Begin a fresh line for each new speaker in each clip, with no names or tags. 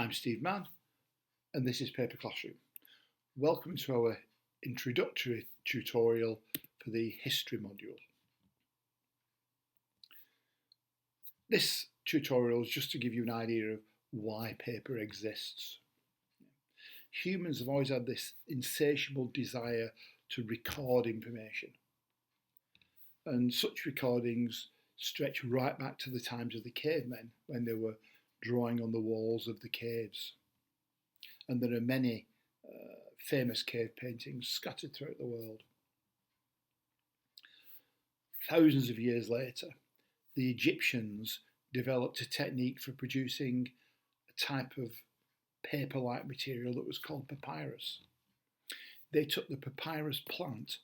I'm Steve Mann, and this is Paper Classroom. Welcome to our introductory tutorial for the history module. This tutorial is just to give you an idea of why paper exists. Humans have always had this insatiable desire to record information, and such recordings stretch right back to the times of the cavemen when they were drawing on the walls of the caves. And there are many famous cave paintings scattered throughout the world. Thousands of years later, the Egyptians developed a technique for producing a type of paper-like material that was called papyrus. They took the papyrus plant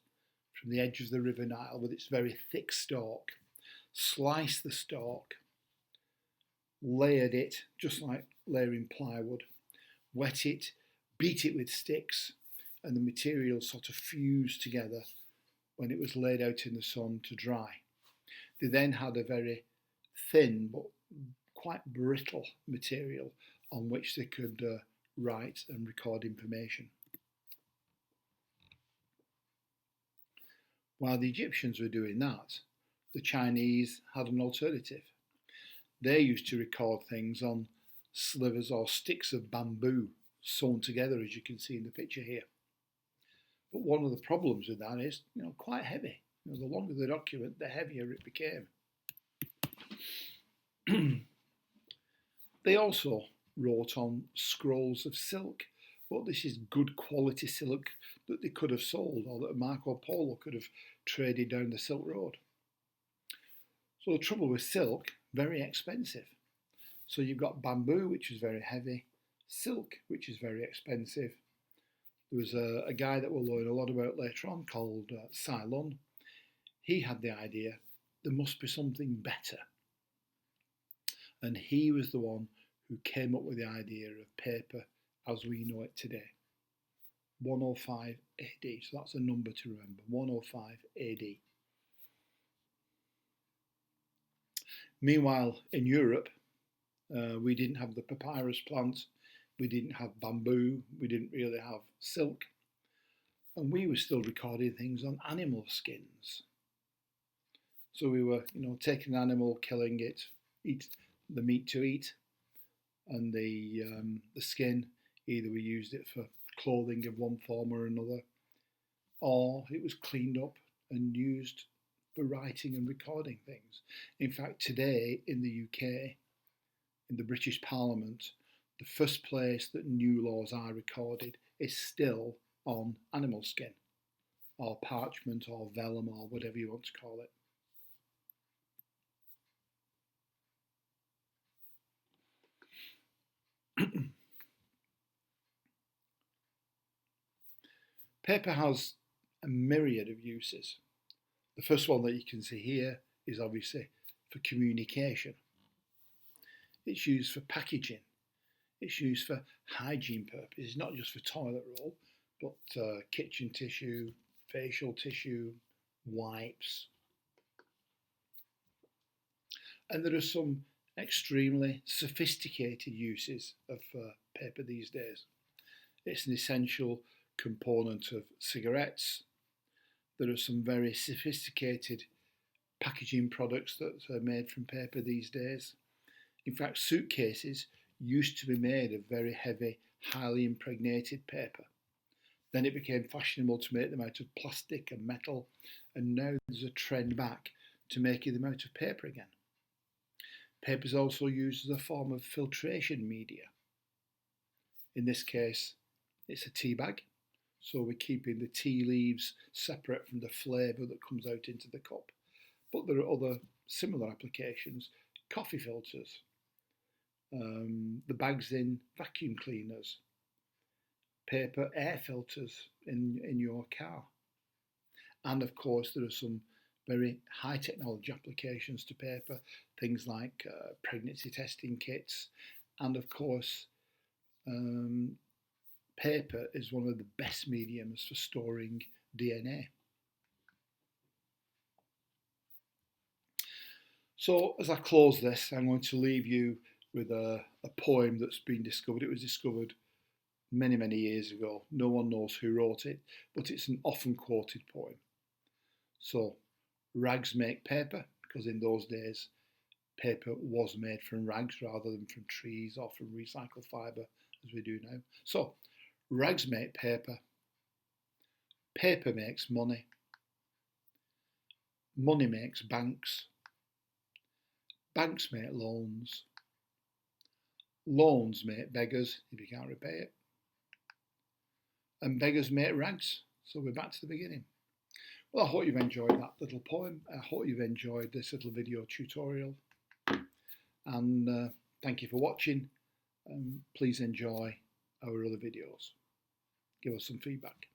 from the edge of the River Nile with its very thick stalk, sliced the stalk, layered it just like layering plywood, wet it, beat it with sticks, and the material sort of fused together when it was laid out in the sun to dry. They then had a very thin but quite brittle material on which they could write and record information. While the Egyptians were doing that, the Chinese had an alternative. They used to record things on slivers or sticks of bamboo sewn together, as you can see in the picture here. But one of the problems with that is, quite heavy. The longer the document, the heavier it became. They also wrote on scrolls of silk, but this is good quality silk that they could have sold or that Marco Polo could have traded down the Silk Road. So the trouble with silk, very expensive. So you've got bamboo, which is very heavy, silk, which is very expensive. There was a guy that we'll learn a lot about later on called Ceylon. He had the idea there must be something better. And he was the one who came up with the idea of paper as we know it today. 105 AD, so that's a number to remember, 105 AD. Meanwhile, in Europe, we didn't have the papyrus plant, we didn't have bamboo, we didn't really have silk, and we were still recording things on animal skins. So we were, taking an animal, killing it, eat the meat to eat, and the skin, either we used it for clothing of one form or another, or it was cleaned up and used for writing and recording things. In fact, today in the UK, in the British Parliament, the first place that new laws are recorded is still on animal skin, or parchment, or vellum, or whatever you want to call it. Paper has a myriad of uses. The first one that you can see here is obviously for communication. It's used for packaging. It's used for hygiene purposes, not just for toilet roll, but kitchen tissue, facial tissue, wipes. And there are some extremely sophisticated uses of paper these days. It's an essential component of cigarettes. There are some very sophisticated packaging products that are made from paper these days. In fact, suitcases used to be made of very heavy, highly impregnated paper. Then it became fashionable to make them out of plastic and metal, and now there's a trend back to making them out of paper again. Paper is also used as a form of filtration media. In this case, it's a tea bag, so we're keeping the tea leaves separate from the flavour that comes out into the cup. But there are other similar applications: coffee filters, the bags in vacuum cleaners, paper air filters in your car. And of course, there are some very high technology applications to paper, things like pregnancy testing kits. And of course, paper is one of the best mediums for storing DNA. So as I close this, I'm going to leave you with a poem that's been discovered. It was discovered many, many years ago. No one knows who wrote it, but it's an often quoted poem. So, rags make paper, because in those days paper was made from rags rather than from trees or from recycled fibre as we do now. So, rags make paper, paper makes money, money makes banks, banks make loans, loans make beggars if you can't repay it, and beggars make rags. So we're back to the beginning. Well, I hope you've enjoyed that little poem. I hope you've enjoyed this little video tutorial. And thank you for watching. Please enjoy our other videos. Give us some feedback.